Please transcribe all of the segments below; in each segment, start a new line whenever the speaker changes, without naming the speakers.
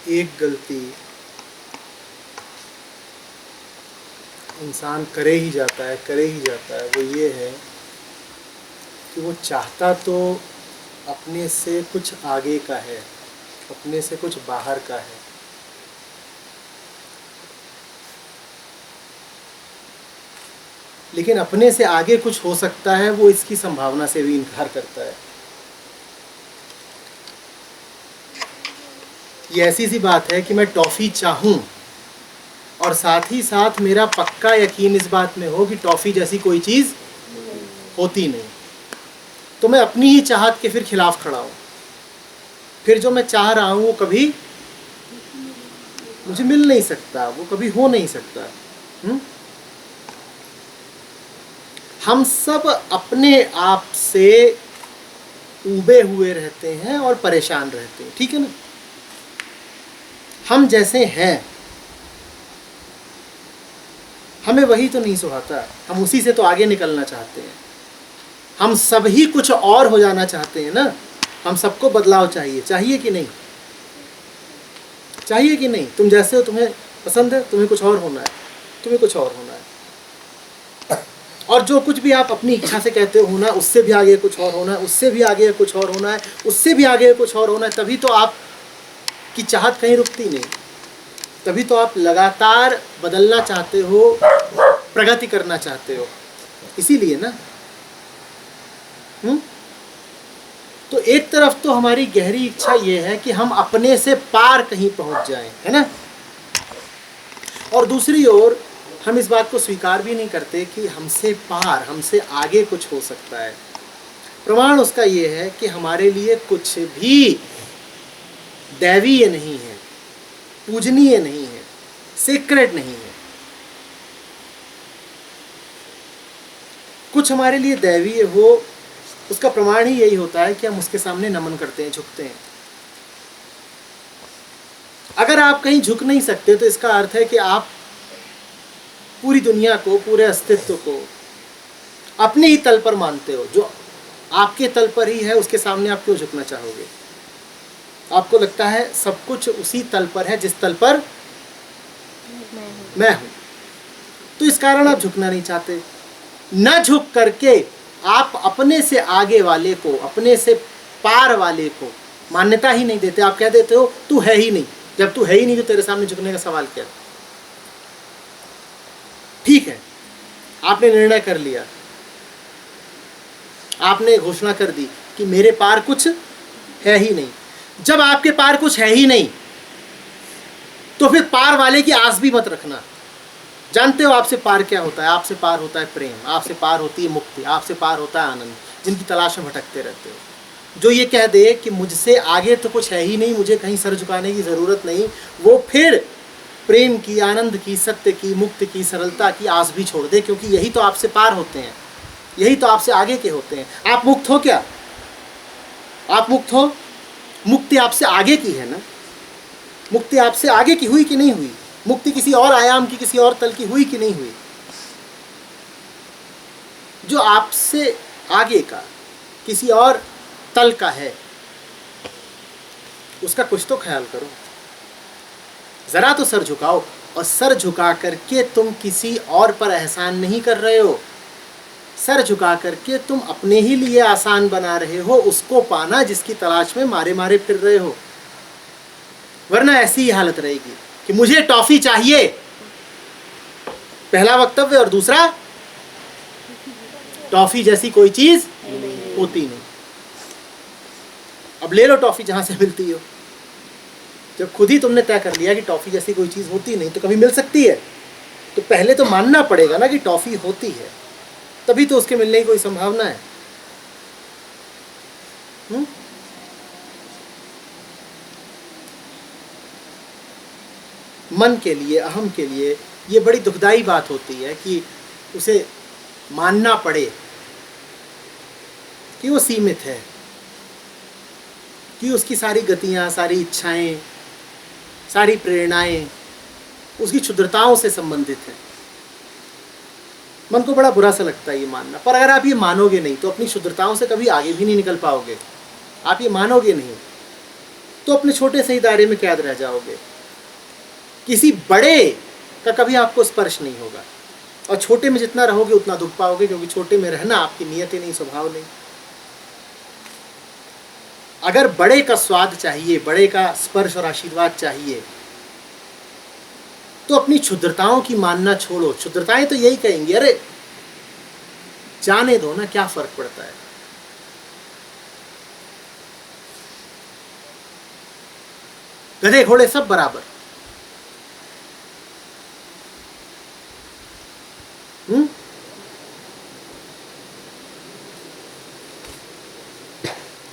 एक गलती इंसान करे ही जाता है, वो ये है कि वो चाहता तो अपने से कुछ आगे का है, अपने से कुछ बाहर का है, लेकिन अपने से आगे कुछ हो सकता है वो इसकी संभावना से भी इनकार करता है। ये ऐसी सी बात है कि मैं टॉफ़ी चाहूँ और साथ ही साथ मेरा पक्का यकीन इस बात में हो कि टॉफ़ी जैसी कोई चीज़ होती नहीं, तो मैं अपनी ही चाहत के फिर खिलाफ खड़ा हूँ। फिर जो मैं चाह रहा हूँ वो कभी मुझे मिल नहीं सकता, वो कभी हो नहीं सकता। हम सब अपने आप से ऊबे हुए रहते हैं और परेशान रहते हैं, ठीक है ना। हम जैसे हैं हमें वही तो नहीं सुहाता, हम उसी से तो आगे निकलना चाहते हैं। हम सब ही कुछ और हो जाना चाहते हैं ना। हम सबको बदलाव चाहिए, चाहिए कि नहीं, चाहिए कि नहीं। तुम जैसे हो तुम्हें पसंद है, तुम्हें कुछ और होना है, तुम्हें कुछ और होना है। और जो कुछ भी आप अपनी इच्छा से कहते हो होना, उससे भी आगे कुछ और होना है, उससे भी आगे कुछ और होना है, उससे भी आगे कुछ और होना है। तभी तो आप की चाहत कहीं रुकती नहीं, तभी तो आप लगातार बदलना चाहते हो, प्रगति करना चाहते हो, इसीलिए ना। तो एक तरफ तो हमारी गहरी इच्छा ये है कि हम अपने से पार कहीं पहुंच जाएं, है ना। और दूसरी ओर हम इस बात को स्वीकार भी नहीं करते कि हमसे पार, हमसे आगे कुछ हो सकता है। प्रमाण उसका ये है कि हमारे लिए कुछ भी दैवीय नहीं है, पूजनीय नहीं है, सीक्रेट नहीं है। कुछ हमारे लिए दैवीय हो, उसका प्रमाण ही यही होता है कि हम उसके सामने नमन करते हैं, झुकते हैं। अगर आप कहीं झुक नहीं सकते तो इसका अर्थ है कि आप पूरी दुनिया को, पूरे अस्तित्व को अपने ही तल पर मानते हो। जो आपके तल पर ही है उसके सामने आप क्यों झुकना चाहोगे। आपको लगता है सब कुछ उसी तल पर है जिस तल पर मैं हूं, तो इस कारण आप झुकना नहीं चाहते। न झुक करके आप अपने से आगे वाले को, अपने से पार वाले को मान्यता ही नहीं देते। आप कह देते हो तू है ही नहीं। जब तू है ही नहीं तो तेरे सामने झुकने का सवाल क्या। ठीक है, आपने निर्णय कर लिया, आपने घोषणा कर दी कि मेरे पार कुछ है ही नहीं। जब आपके पार कुछ है ही नहीं तो फिर पार वाले की आस भी मत रखना। जानते हो आपसे पार क्या होता है। आपसे पार होता है प्रेम, आपसे पार होती है मुक्ति, आपसे पार होता है आनंद, जिनकी तलाश में भटकते रहते हो। जो ये कह दे कि मुझसे आगे तो कुछ है ही नहीं, मुझे कहीं सर झुकाने की ज़रूरत नहीं, वो फिर प्रेम की, आनंद की, सत्य की, मुक्ति की, सरलता की आस भी छोड़ दे, क्योंकि यही तो आपसे पार होते हैं, यही तो आपसे आगे के होते हैं। आप मुक्त हो क्या? आप मुक्त हो? मुक्ति आपसे आगे की है ना। मुक्ति आपसे आगे की हुई कि नहीं हुई? मुक्ति किसी और आयाम की, किसी और तल की हुई कि नहीं हुई? जो आपसे आगे का, किसी और तल का है, उसका कुछ तो ख्याल करो। जरा तो सर झुकाओ। और सर झुका करके तुम किसी और पर एहसान नहीं कर रहे हो, सर झुका करके तुम अपने ही लिए आसान बना रहे हो उसको पाना जिसकी तलाश में मारे मारे फिर रहे हो। वरना ऐसी ही हालत रहेगी कि मुझे टॉफी चाहिए, पहला वक्तव्य, और दूसरा टॉफी जैसी कोई चीज होती नहीं। अब ले लो टॉफी जहां से मिलती हो। जब खुद ही तुमने तय कर लिया कि टॉफी जैसी कोई चीज होती नहीं तो कभी मिल सकती है, तो पहले तो मानना पड़ेगा ना कि टॉफी होती है, तभी तो उसके मिलने की कोई संभावना है। मन के लिए, अहम के लिए ये बड़ी दुखदाई बात होती है कि उसे मानना पड़े कि वो सीमित है, कि उसकी सारी गतियाँ, सारी इच्छाएं, सारी प्रेरणाएं उसकी क्षुद्रताओं से संबंधित है। मन को बड़ा बुरा सा लगता है ये मानना। पर अगर आप ये मानोगे नहीं तो अपनी क्षुद्रताओं से कभी आगे भी नहीं निकल पाओगे। आप ये मानोगे नहीं तो अपने छोटे से ही दायरे में कैद रह जाओगे। किसी बड़े का कभी आपको स्पर्श नहीं होगा, और छोटे में जितना रहोगे उतना दुख पाओगे, क्योंकि छोटे में रहना आपकी नियत ही नहीं, स्वभाव नहीं। अगर बड़े का स्वाद चाहिए, बड़े का स्पर्श और आशीर्वाद चाहिए, तो अपनी क्षुद्रताओं की मानना छोड़ो। क्षुद्रताएं तो यही कहेंगी, अरे जाने दो ना, क्या फर्क पड़ता है। गधे घोड़े सब बराबर।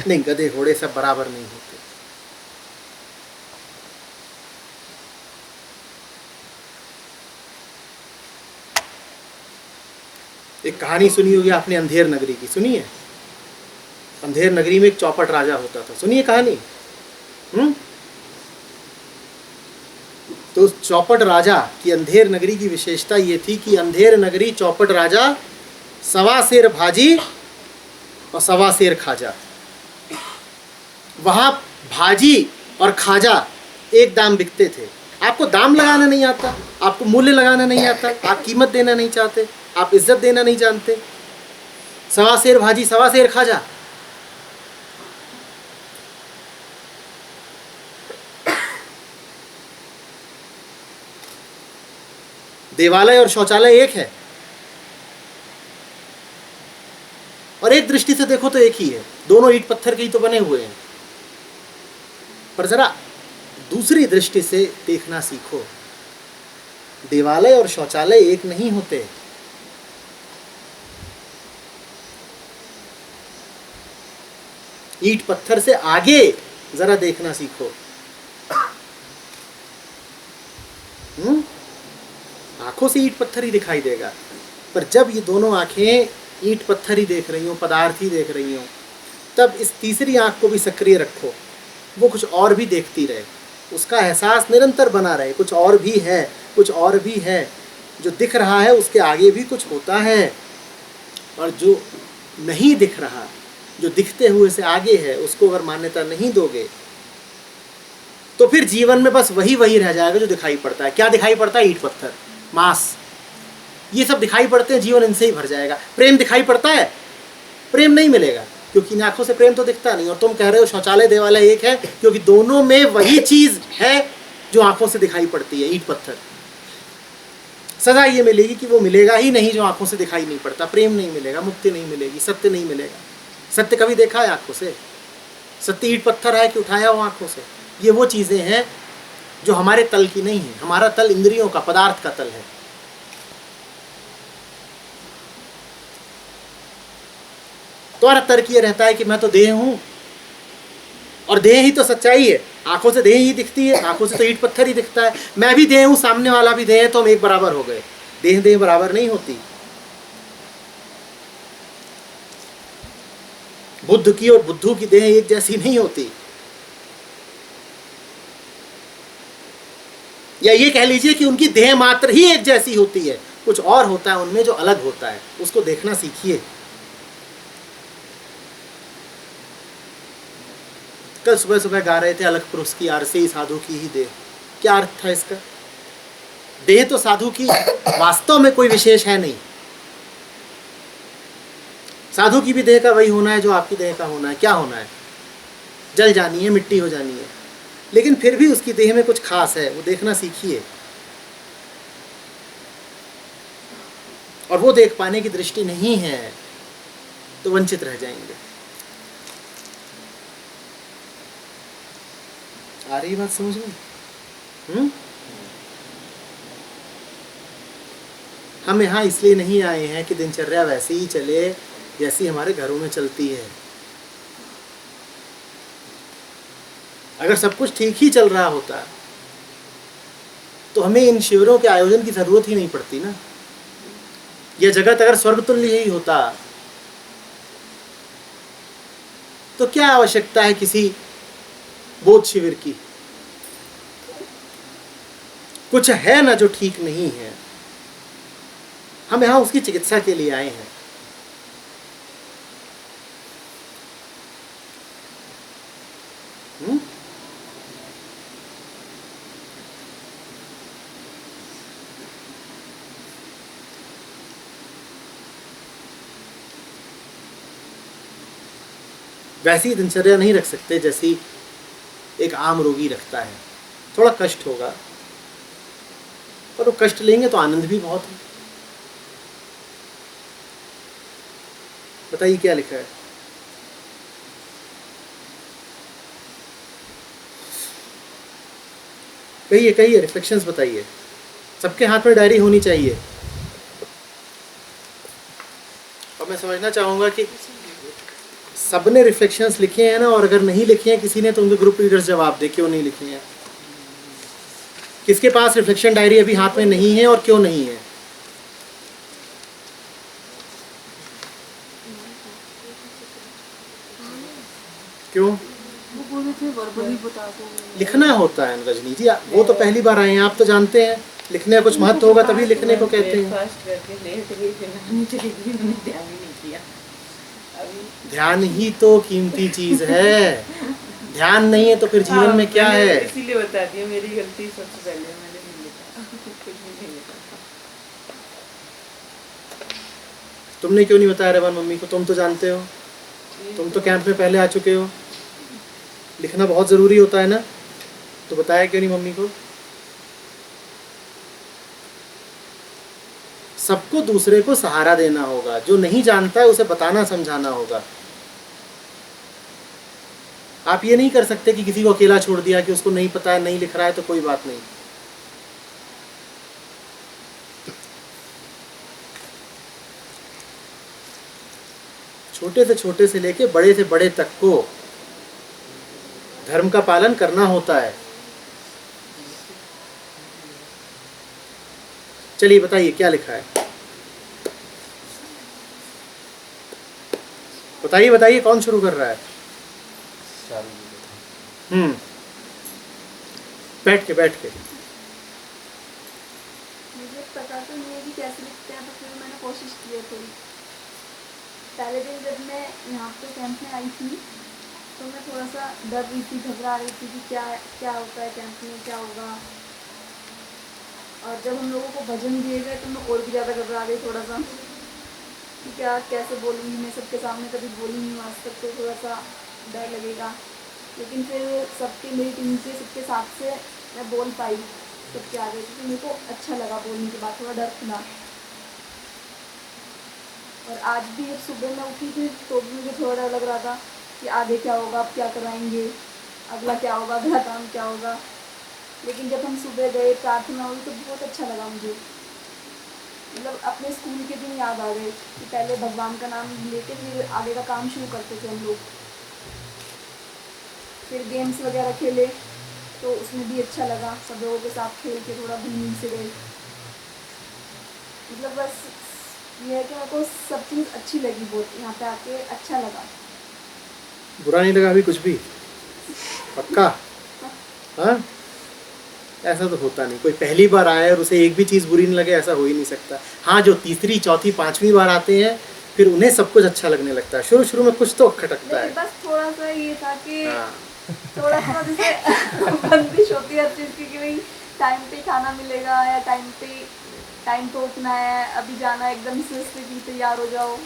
नहीं, गधे घोड़े सब बराबर नहीं होते। एक कहानी सुनी होगी आपने, अंधेर नगरी की, सुनी है? अंधेर नगरी में एक चौपट राजा होता था, सुनिए कहानी। तो उस चौपट राजा की, अंधेर नगरी की विशेषता ये थी कि अंधेर नगरी चौपट राजा, सवा सेर भाजी और सवा सेर खाजा। वहां भाजी और खाजा एक दाम बिकते थे। आपको दाम लगाना नहीं आता, आपको मूल्य लगाना नहीं आता, आप कीमत देना नहीं चाहते, आप इज्जत देना नहीं जानते। सवा सेर भाजी, सवा सेर खाजा। देवालय और शौचालय एक है, और एक दृष्टि से देखो तो एक ही है, दोनों ईंट पत्थर के ही तो बने हुए हैं। पर जरा दूसरी दृष्टि से देखना सीखो। देवालय और शौचालय एक नहीं होते। ईंट पत्थर से आगे जरा देखना सीखो। आंखों से ईंट पत्थर ही दिखाई देगा, पर जब ये दोनों आंखें ईंट पत्थर ही देख रही हो, पदार्थ ही देख रही हो, तब इस तीसरी आंख को भी सक्रिय रखो, वो कुछ और भी देखती रहे, उसका एहसास निरंतर बना रहे। कुछ और भी है, कुछ और भी है। जो दिख रहा है उसके आगे भी कुछ होता है, और जो नहीं दिख रहा, जो दिखते हुए से आगे है, उसको अगर मान्यता नहीं दोगे तो फिर जीवन में बस वही वही रह जाएगा जो दिखाई पड़ता है। क्या दिखाई पड़ता है? ईंट पत्थर, मांस, ये सब दिखाई पड़ते हैं, जीवन इनसे ही भर जाएगा। प्रेम दिखाई पड़ता है? प्रेम नहीं मिलेगा, क्योंकि इन आंखों से प्रेम तो दिखता नहीं। और तुम कह रहे हो शौचालय देवालय एक है, क्योंकि दोनों में वही चीज है जो आंखों से दिखाई पड़ती है, ईंट पत्थर। सजा ये मिलेगी कि वो मिलेगा ही नहीं जो आंखों से दिखाई नहीं पड़ता। प्रेम नहीं मिलेगा, मुक्ति नहीं मिलेगी, सत्य नहीं मिलेगा। सत्य कभी देखा है आंखों से? सत्य ईंट पत्थर है कि उठाया हो आंखों से? ये वो चीजें हैं जो हमारे तल की नहीं है। हमारा तल इंद्रियों का, पदार्थ का तल है। तुम्हारा तर्क ये रहता है कि मैं तो देह हूं, और देह ही तो सच्चाई है। आंखों से देह ही दिखती है, आंखों से तो ईंट पत्थर ही दिखता है। मैं भी देह हूं, सामने वाला भी देह है, तो हम एक बराबर हो गए। देह देह बराबर नहीं होती। बुद्ध की और बुद्धू की देह एक जैसी नहीं होती। या ये कह लीजिए कि उनकी देह मात्र ही एक जैसी होती है, कुछ और होता है उनमें जो अलग होता है। उसको देखना सीखिए। कल सुबह सुबह गा रहे थे अलग पुरुष की आरसी साधु की ही देह। क्या अर्थ था इसका? देह तो साधु की वास्तव में कोई विशेष है नहीं। साधु की भी देह का वही होना है जो आपकी देह का होना है। क्या होना है? जल जानी है, मिट्टी हो जानी है। लेकिन फिर भी उसकी देह में कुछ खास है, वो देखना सीखिए। और वो देख पाने की दृष्टि नहीं है तो वंचित रह जाएंगे। आ रही बात समझ में? हम यहाँ इसलिए नहीं आए हैं कि दिनचर्या वैसे ही चले जैसी हमारे घरों में चलती है। अगर सब कुछ ठीक ही चल रहा होता तो हमें इन शिविरों के आयोजन की जरूरत ही नहीं पड़ती ना। यह जगत अगर स्वर्गतुल्य ही होता तो क्या आवश्यकता है किसी बोध शिविर की? कुछ है ना जो ठीक नहीं है। हम यहां उसकी चिकित्सा के लिए आए हैं। वैसी दिनचर्या नहीं रख सकते जैसी एक आम रोगी रखता है। थोड़ा कष्ट होगा, पर वो कष्ट लेंगे तो आनंद भी बहुत है। बताइए क्या लिखा है? कहिए कहिए, रिफ्लेक्शंस बताइए। सबके हाथ में डायरी होनी चाहिए। और मैं समझना चाहूँगा कि सबने रिफ्लेक्शंस लिखे हैं ना, और अगर नहीं लिखे हैं किसी ने तो उनके ग्रुप लीडर्स जवाब दे क्यों नहीं लिखे हैं। किसके पास रिफ्लेक्शन डायरी अभी हाथ में नहीं है और क्यों नहीं है? क्यों? लिखना होता है रजनी जी, वो तो पहली बार आए हैं, आप तो जानते हैं लिखने का कुछ महत्व होगा तभी लिखने को कहते हैं। ध्यान ही तो कीमती चीज है, ध्यान नहीं है तो फिर जीवन में क्या है?
इसीलिए बता दिया, मेरी गलती सबसे पहले, मैंने नहीं लिखा, कुछ भी नहीं लिखा।
तुमने क्यों नहीं बताया रेवन मम्मी को? तुम तो जानते हो, तुम तो कैंप में पहले आ चुके हो। लिखना बहुत ज़रूरी होता है ना, तो बताया क्यों नहीं मम्मी को? सबको दूसरे को सहारा देना होगा, जो नहीं जानता है उसे बताना समझाना होगा। आप ये नहीं कर सकते कि किसी को अकेला छोड़ दिया कि उसको नहीं पता है, नहीं लिख रहा है तो कोई बात नहीं। छोटे से लेके बड़े से बड़े तक को धर्म का पालन करना होता है। चलिए बताइए क्या लिखा है? बताइए बताइए, कौन शुरू कर रहा है? बैठ के
मुझे पता तो नहीं है कि कैसे लिखते हैं, तो फिर मैंने कोशिश की है थोड़ी। पहले दिन जब मैं यहाँ पे कैंप में आई थी तो मैं थोड़ा सा डर रही थी, घबरा रही थी कि क्या क्या होता है कैंप में, क्या होगा। और जब हम लोगों को भजन दिए गए तो मैं और भी ज़्यादा घबरा गई थोड़ा सा कि क्या कैसे बोलूँगी मैं, सबके सामने कभी बोली नहीं आज तक, तो थोड़ा सा डर लगेगा। लेकिन फिर सबके, मेरी टीम के सबके साथ से मैं बोल पाई सबके आगे, क्योंकि मेरे को अच्छा लगा बोलने के बाद, थोड़ा डर खुला। और आज भी जब सुबह मैं उठी थी तो भी मुझे थोड़ा डर लग रहा था कि आगे क्या होगा, अब क्या करवाएंगे, अगला क्या होगा, अगला काम क्या होगा। लेकिन जब हम सुबह गए, प्रार्थना हुई, तो बहुत अच्छा लगा मुझे। मतलब अपने स्कूल के दिन याद आ गए कि पहले भगवान का नाम लेके फिर आगे का काम शुरू करते थे हम लोग। फिर गेम्स वगैरह खेले तो उसमें भी अच्छा लगा, सब लोगों के साथ खेल के थोड़ा घूम से गए। मतलब बस ये है कि मेरे को सब चीज़ अच्छी लगी, बहुत यहाँ पे आके अच्छा लगा।
बुरा नहीं लगा अभी कुछ भी? पक्का? हाँ, ऐसा तो होता नहीं, कोई पहली बार आया और उसे एक भी चीज़ बुरी नहीं लगे, ऐसा हो ही नहीं सकता। हाँ, जो तीसरी चौथी पांचवी बार आते हैं फिर उन्हें सब कुछ अच्छा लगने लगता है। शुरू में कुछ तो खटकता है।
बस थोड़ा सा ये था कि
हाँ।
थोड़ा सा जैसे बंदिश होती है हर चीज़ की कि भाई टाइम पे खाना मिलेगा या टाइम पे उठना है, अभी जाना है, एकदम से तैयार हो जाओ।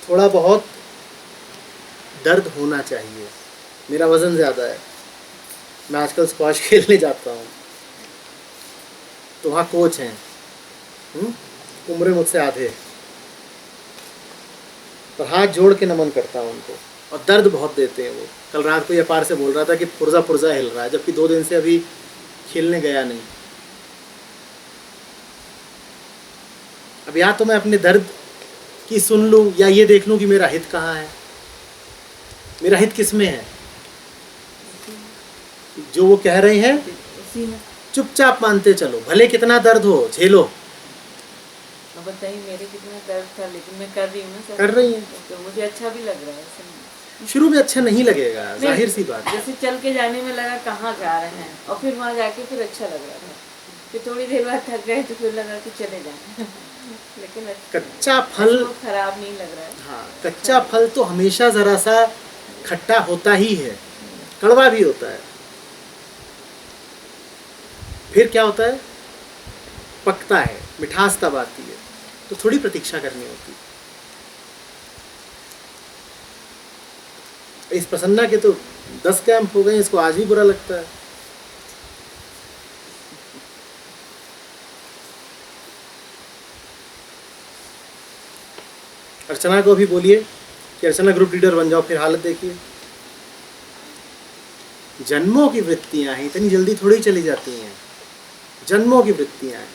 थोड़ा बहुत दर्द होना चाहिए। मेरा वज़न ज़्यादा है, मैं आजकल स्क्वॉश खेलने जाता हूँ, तो वहाँ कोच हैं, उम्र मुझसे आधे, और हाथ जोड़ के नमन करता हूँ उनको। और दर्द बहुत देते हैं वो। कल रात को ये अपार से बोल रहा था कि पुर्जा हिल रहा है, जबकि 2 दिन से अभी खेलने गया नहीं। अब या तो मैं अपने दर्द की सुन लूँ या ये देख लूँ कि मेरा हित कहाँ है, मेरा हित किस में है। जो वो कह रहे हैं चुपचाप मानते चलो, भले कितना दर्द हो झेलो।
बताइए मेरे कितना दर्द था, लेकिन मैं कर रही हूँ ना,
कर रही हैं
तो मुझे अच्छा भी लग रहा है।
शुरू में अच्छा नहीं लगेगा, जाहिर सी बात है।
जैसे चल के जाने में लगा कहाँ जा रहे हैं, और फिर वहाँ जाके फिर अच्छा लग रहा था। फिर थोड़ी देर बाद थक गए तो फिर लगा कि चले जाए। लेकिन
कच्चा फल
खराब नहीं लग रहा है।
हाँ, कच्चा फल तो हमेशा ज़रा सा खट्टा होता ही है, कड़वा भी होता है। फिर क्या होता है? पकता है, मिठास तब आती है, तो थोड़ी प्रतीक्षा करनी होती है। इस प्रसन्ना के तो 10 कैंप हो गए, इसको आज भी बुरा लगता है। अर्चना को भी बोलिए कि अर्चना ग्रुप लीडर बन जाओ, फिर हालत देखिए। जन्मों की वृत्तियां हैं, इतनी जल्दी थोड़ी चली जाती हैं। जन्मों की वृत्तियां हैं।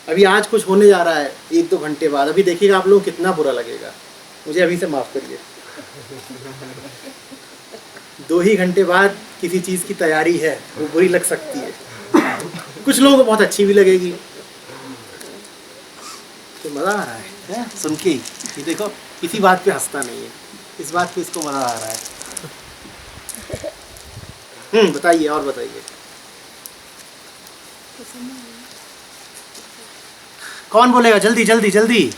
अभी आज कुछ होने जा रहा है 1-2 घंटे बाद, अभी देखिएगा आप लोगों को कितना बुरा लगेगा। मुझे अभी से माफ करिए। 2 ही घंटे बाद किसी चीज़ की तैयारी है, वो बुरी लग सकती है। कुछ लोगों को बहुत अच्छी भी लगेगी। तो मज़ा आ रहा है सुन के। ये देखो किसी बात पे हंसता नहीं है, इस बात पे इसको मज़ा आ रहा है। बताइए और बताइए। कौन बोलेगा? जल्दी जल्दी जल्दी,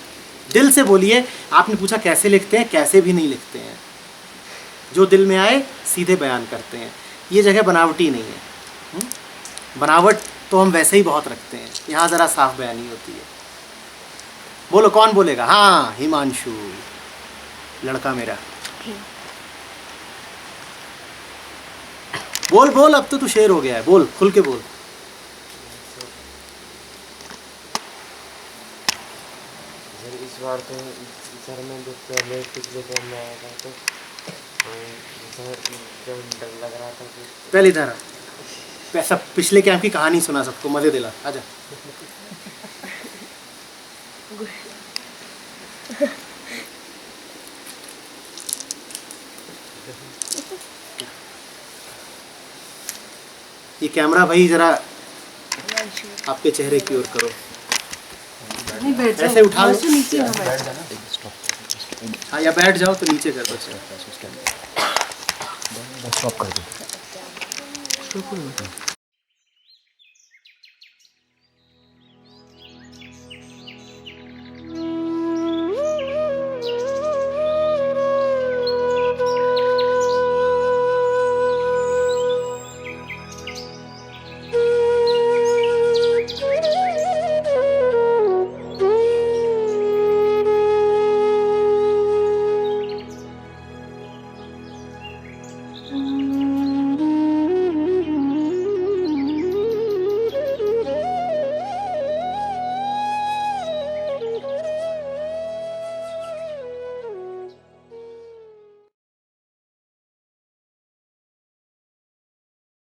दिल से बोलिए। आपने पूछा कैसे लिखते हैं, कैसे भी नहीं लिखते हैं। जो दिल में आए सीधे बयान करते हैं। ये जगह बनावटी नहीं है। बनावट तो हम वैसे ही बहुत रखते हैं, यहाँ ज़रा साफ बयानी होती है। बोलो कौन बोलेगा? हाँ, हिमांशु, लड़का मेरा। बोल बोल, अब तो तू शेर हो गया है, बोल खुल के बोल।
इस बार तो सर में जो पहले पिछले टाइम में आया था तो जब डर लग रहा था कि
पहले इधर पैसा, पिछले कैंप की कहानी सुना सबको, मजे दिला। आजा। ये कैमरा भाई जरा आपके चेहरे की ओर करो।
नहीं बैठ जाओ,
ऐसे उठा लो।
नीचे ना बैठ।
हाँ, या बैठ जाओ तो नीचे कर दो।
स्टॉप कर दो।